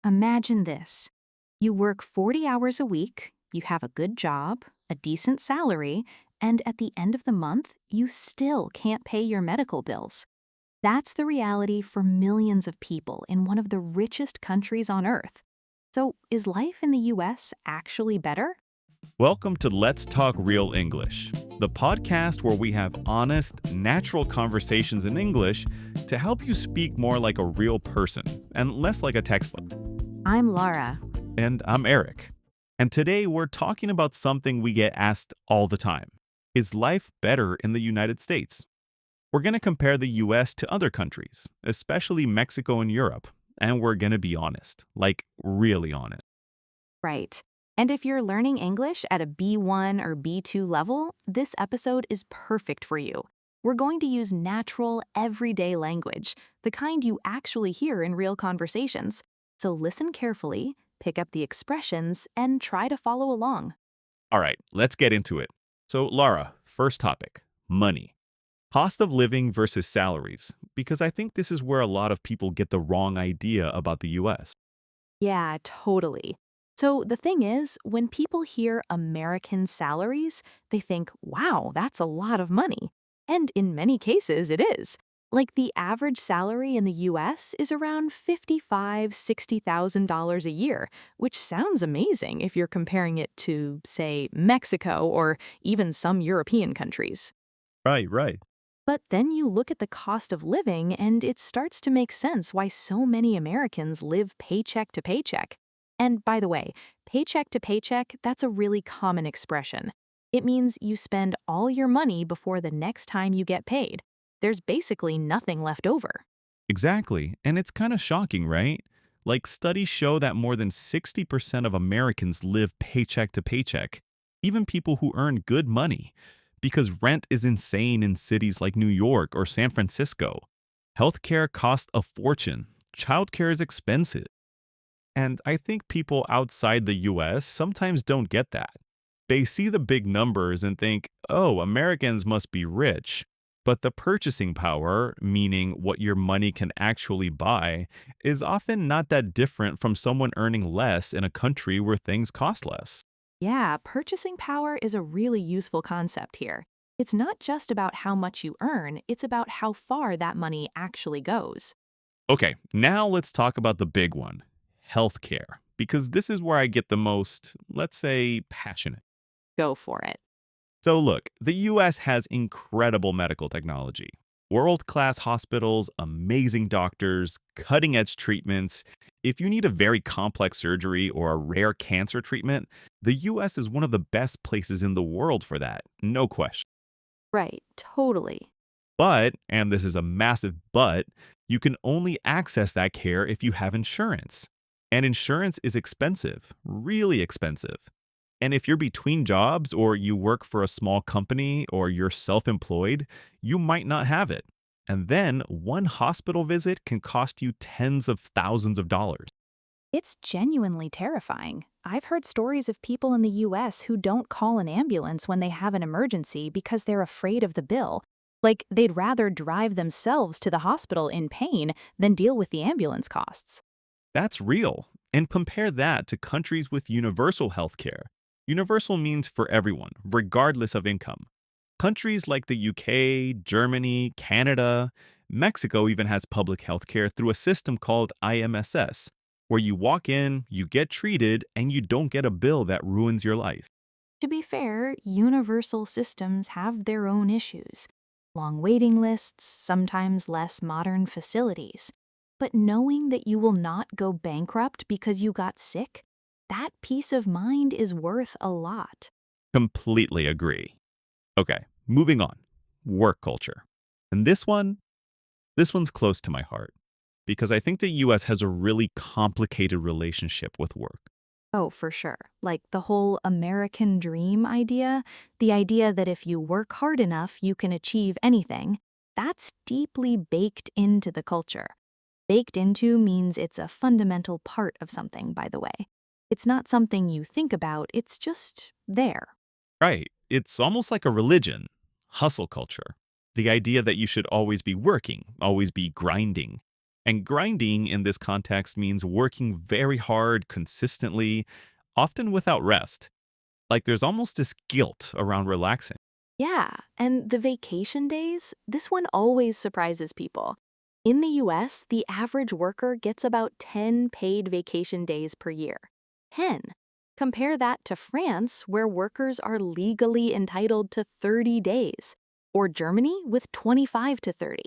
Imagine this. You work 40 hours a week, you have a good job, a decent salary, and at the end of the month, you still can't pay your medical bills. That's the reality for millions of people in one of the richest countries on Earth. So, is life in the US actually better? Welcome to Let's Talk Real English, the podcast where we have honest, natural conversations in English to help you speak more like a real person and less like a textbook. I'm Lara. And I'm Eric. And today we're talking about something we get asked all the time. Is life better in the United States? We're going to compare the US to other countries, especially Mexico and Europe, and we're going to be honest, like really honest. Right. And if you're learning English at a B1 or B2 level, this episode is perfect for you. We're going to use natural, everyday language, the kind you actually hear in real conversations. So listen carefully, pick up the expressions, and try to follow along. All right, let's get into it. So, Laura, first topic, money. Cost of living versus salaries, because I think this is where a lot of people get the wrong idea about the US. Yeah, totally. So the thing is, when people hear American salaries, they think, wow, that's a lot of money. And in many cases, it is. Like the average salary in the US is around $60,000 a year, which sounds amazing if you're comparing it to, say, Mexico or even some European countries. Right, right. But then you look at the cost of living, and it starts to make sense why so many Americans live paycheck to paycheck. And by the way, paycheck to paycheck, that's a really common expression. It means you spend all your money before the next time you get paid. There's basically nothing left over. Exactly. And it's kind of shocking, right? Like, studies show that more than 60% of Americans live paycheck to paycheck, even people who earn good money, because rent is insane in cities like New York or San Francisco. Healthcare costs a fortune. Childcare is expensive. And I think people outside the US sometimes don't get that. They see the big numbers and think, oh, Americans must be rich. But the purchasing power, meaning what your money can actually buy, is often not that different from someone earning less in a country where things cost less. Yeah, purchasing power is a really useful concept here. It's not just about how much you earn, it's about how far that money actually goes. Okay, now let's talk about the big one, healthcare, because this is where I get the most, let's say, passionate. Go for it. So, look, the US has incredible medical technology, world class hospitals, amazing doctors, cutting edge treatments. If you need a very complex surgery or a rare cancer treatment, the US is one of the best places in the world for that, no question. Right, totally. But, and this is a massive but, you can only access that care if you have insurance. And insurance is expensive, really expensive. And if you're between jobs or you work for a small company or you're self employed, you might not have it. And then one hospital visit can cost you tens of thousands of dollars. It's genuinely terrifying. I've heard stories of people in the US who don't call an ambulance when they have an emergency because they're afraid of the bill. Like, they'd rather drive themselves to the hospital in pain than deal with the ambulance costs. That's real. And compare that to countries with universal healthcare. Universal means for everyone, regardless of income. Countries like the UK, Germany, Canada, Mexico even has public healthcare through a system called IMSS, where you walk in, you get treated, and you don't get a bill that ruins your life. To be fair, universal systems have their own issues. Long waiting lists, sometimes less modern facilities. But knowing that you will not go bankrupt because you got sick, that peace of mind is worth a lot. Completely agree. Okay, moving on. Work culture. And this one's close to my heart because I think the US has a really complicated relationship with work. Oh, for sure. Like the whole American dream idea, the idea that if you work hard enough, you can achieve anything, that's deeply baked into the culture. Baked into means it's a fundamental part of something, by the way. It's not something you think about, it's just there. Right. It's almost like a religion, hustle culture. The idea that you should always be working, always be grinding. And grinding in this context means working very hard consistently, often without rest. Like there's almost this guilt around relaxing. Yeah, and the vacation days, this one always surprises people. In the US, the average worker gets about 10 paid vacation days per year. 10. Compare that to France, where workers are legally entitled to 30 days, or Germany with 25 to 30.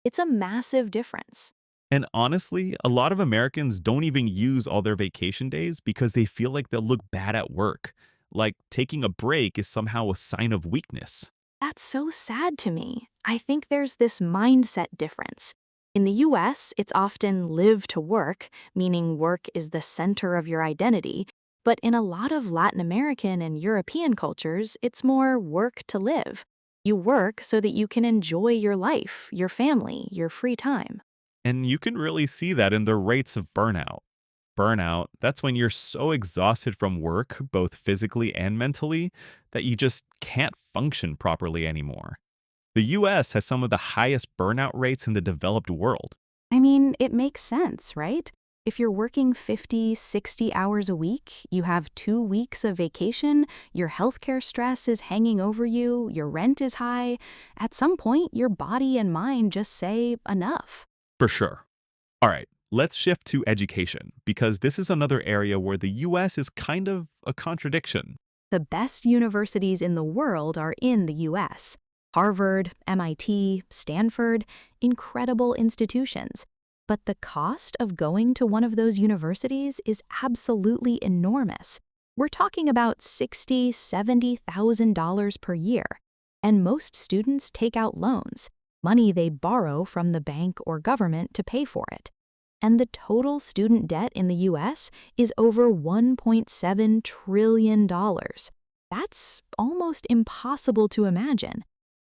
It's a massive difference. And honestly, a lot of Americans don't even use all their vacation days because they feel like they'll look bad at work. Like taking a break is somehow a sign of weakness. That's so sad to me. I think there's this mindset difference. In the US, it's often live to work, meaning work is the center of your identity. But in a lot of Latin American and European cultures, it's more work to live. You work so that you can enjoy your life, your family, your free time. And you can really see that in the rates of burnout. Burnout, that's when you're so exhausted from work, both physically and mentally, that you just can't function properly anymore. The US has some of the highest burnout rates in the developed world. I mean, it makes sense, right? If you're working 50, 60 hours a week, you have 2 weeks of vacation, your healthcare stress is hanging over you, your rent is high, at some point, your body and mind just say enough. For sure. All right, let's shift to education, because this is another area where the US is kind of a contradiction. The best universities in the world are in the US. Harvard, MIT, Stanford, incredible institutions. But the cost of going to one of those universities is absolutely enormous. We're talking about $60,000, $70,000 per year. And most students take out loans, money they borrow from the bank or government to pay for it. And the total student debt in the US is over $1.7 trillion. That's almost impossible to imagine.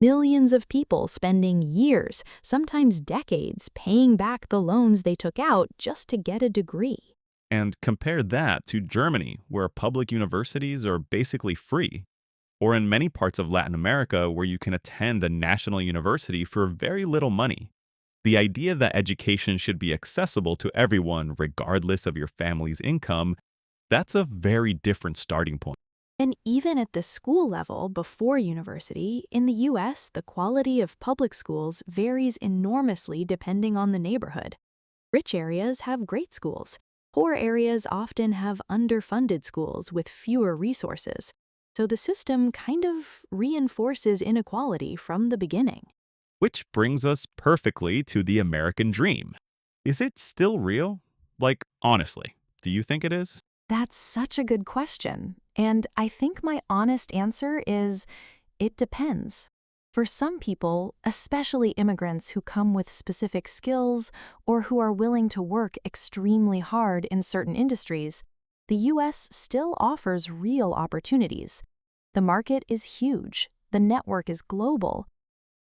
Millions of people spending years, sometimes decades, paying back the loans they took out just to get a degree. And compare that to Germany, where public universities are basically free, or in many parts of Latin America, where you can attend a national university for very little money. The idea that education should be accessible to everyone, regardless of your family's income, that's a very different starting point. And even at the school level before university, in the US, the quality of public schools varies enormously depending on the neighborhood. Rich areas have great schools. Poor areas often have underfunded schools with fewer resources. So the system kind of reinforces inequality from the beginning. Which brings us perfectly to the American dream. Is it still real? Like, honestly, do you think it is? That's such a good question. And I think my honest answer is it depends. For some people, especially immigrants who come with specific skills or who are willing to work extremely hard in certain industries, the US still offers real opportunities. The market is huge, the network is global.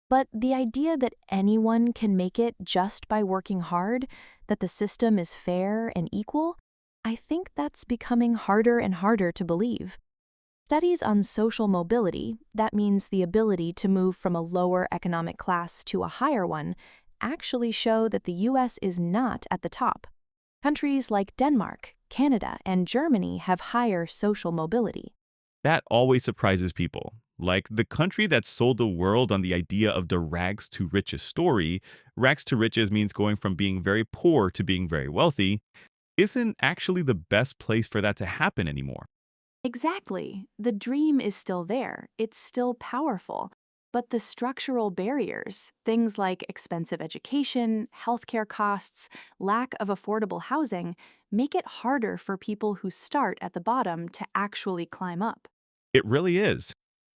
But the idea that anyone can make it just by working hard, that the system is fair and equal, I think that's becoming harder and harder to believe. Studies on social mobility, that means the ability to move from a lower economic class to a higher one, actually show that the US is not at the top. Countries like Denmark, Canada, and Germany have higher social mobility. That always surprises people. Like the country that sold the world on the idea of the rags to riches story, rags to riches means going from being very poor to being very wealthy, isn't actually the best place for that to happen anymore. Exactly. The dream is still there. It's still powerful. But the structural barriers, things like expensive education, healthcare costs, lack of affordable housing, make it harder for people who start at the bottom to actually climb up. It really is.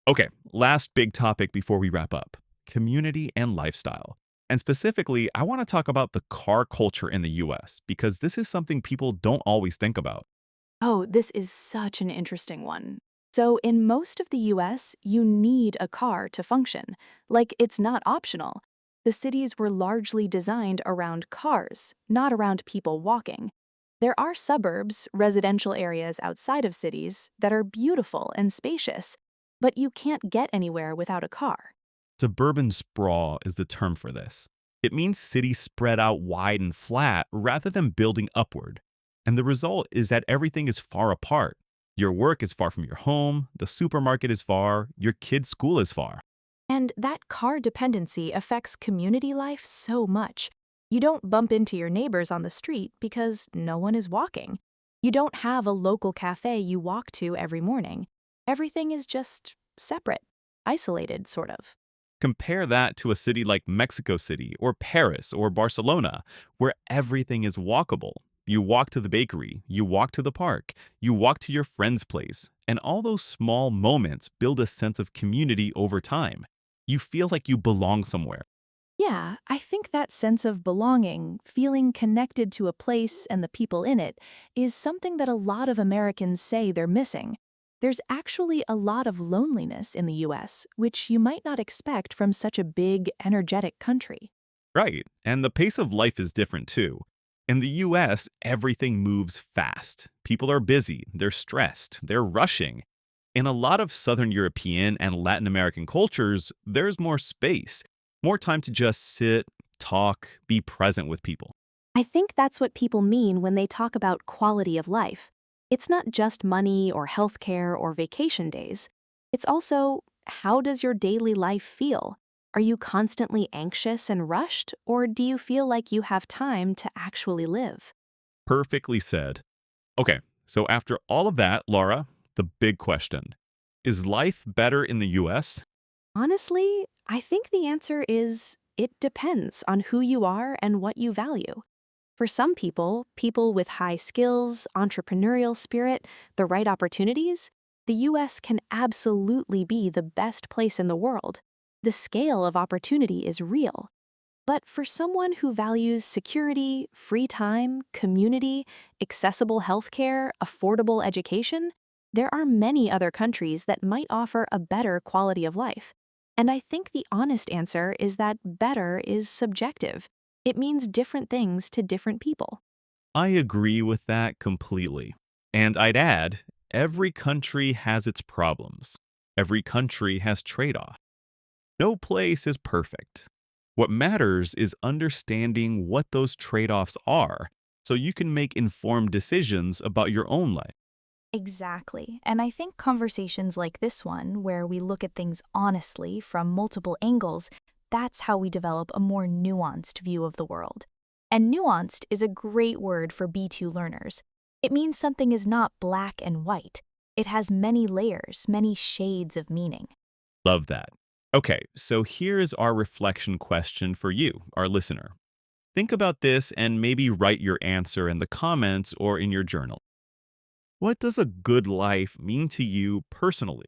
Okay, last big topic before we wrap up, community and lifestyle. And specifically, I want to talk about the car culture in the US because this is something people don't always think about. Oh, this is such an interesting one. So, in most of the US, you need a car to function. Like, it's not optional. The cities were largely designed around cars, not around people walking. There are suburbs, residential areas outside of cities, that are beautiful and spacious, but you can't get anywhere without a car. Suburban sprawl is the term for this. It means cities spread out wide and flat rather than building upward. And the result is that everything is far apart. Your work is far from your home, the supermarket is far, your kid's school is far. And that car dependency affects community life so much. You don't bump into your neighbors on the street because no one is walking. You don't have a local cafe you walk to every morning. Everything is just separate, isolated, sort of. Compare that to a city like Mexico City or Paris or Barcelona, where everything is walkable. You walk to the bakery, you walk to the park, you walk to your friend's place, and all those small moments build a sense of community over time. You feel like you belong somewhere. Yeah, I think that sense of belonging, feeling connected to a place and the people in it, is something that a lot of Americans say they're missing. There's actually a lot of loneliness in the US, which you might not expect from such a big, energetic country. Right, and the pace of life is different too. In the US, everything moves fast. People are busy, they're stressed, they're rushing. In a lot of Southern European and Latin American cultures, there's more space, more time to just sit, talk, be present with people. I think that's what people mean when they talk about quality of life. It's not just money or healthcare or vacation days. It's also, how does your daily life feel? Are you constantly anxious and rushed, or do you feel like you have time to actually live? Perfectly said. Okay, so after all of that, Laura, the big question: is life better in the US? Honestly, I think the answer is it depends on who you are and what you value. For some people, people with high skills, entrepreneurial spirit, the right opportunities, the US can absolutely be the best place in the world. The scale of opportunity is real. But for someone who values security, free time, community, accessible healthcare, affordable education, there are many other countries that might offer a better quality of life. And I think the honest answer is that better is subjective. It means different things to different people. I agree with that completely. And I'd add, every country has its problems. Every country has trade-offs. No place is perfect. What matters is understanding what those trade-offs are so you can make informed decisions about your own life. Exactly. And I think conversations like this one, where we look at things honestly from multiple angles, that's how we develop a more nuanced view of the world. And nuanced is a great word for B2 learners. It means something is not black and white. It has many layers, many shades of meaning. Love that. Okay, so here's our reflection question for you, our listener. Think about this and maybe write your answer in the comments or in your journal. What does a good life mean to you personally?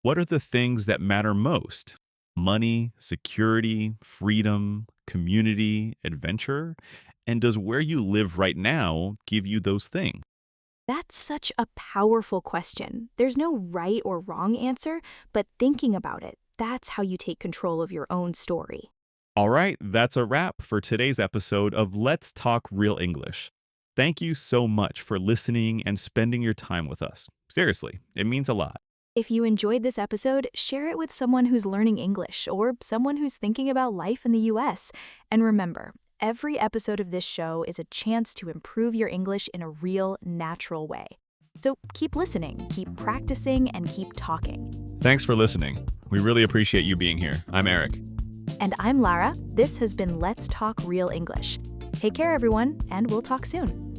What are the things that matter most? Money, security, freedom, community, adventure? And does where you live right now give you those things? That's such a powerful question. There's no right or wrong answer, but thinking about it, that's how you take control of your own story. All right, that's a wrap for today's episode of Let's Talk Real English. Thank you so much for listening and spending your time with us. Seriously, it means a lot. If you enjoyed this episode, share it with someone who's learning English or someone who's thinking about life in the US. And remember, every episode of this show is a chance to improve your English in a real, natural way. So keep listening, keep practicing, and keep talking. Thanks for listening. We really appreciate you being here. I'm Eric. And I'm Lara. This has been Let's Talk Real English. Take care, everyone, and we'll talk soon.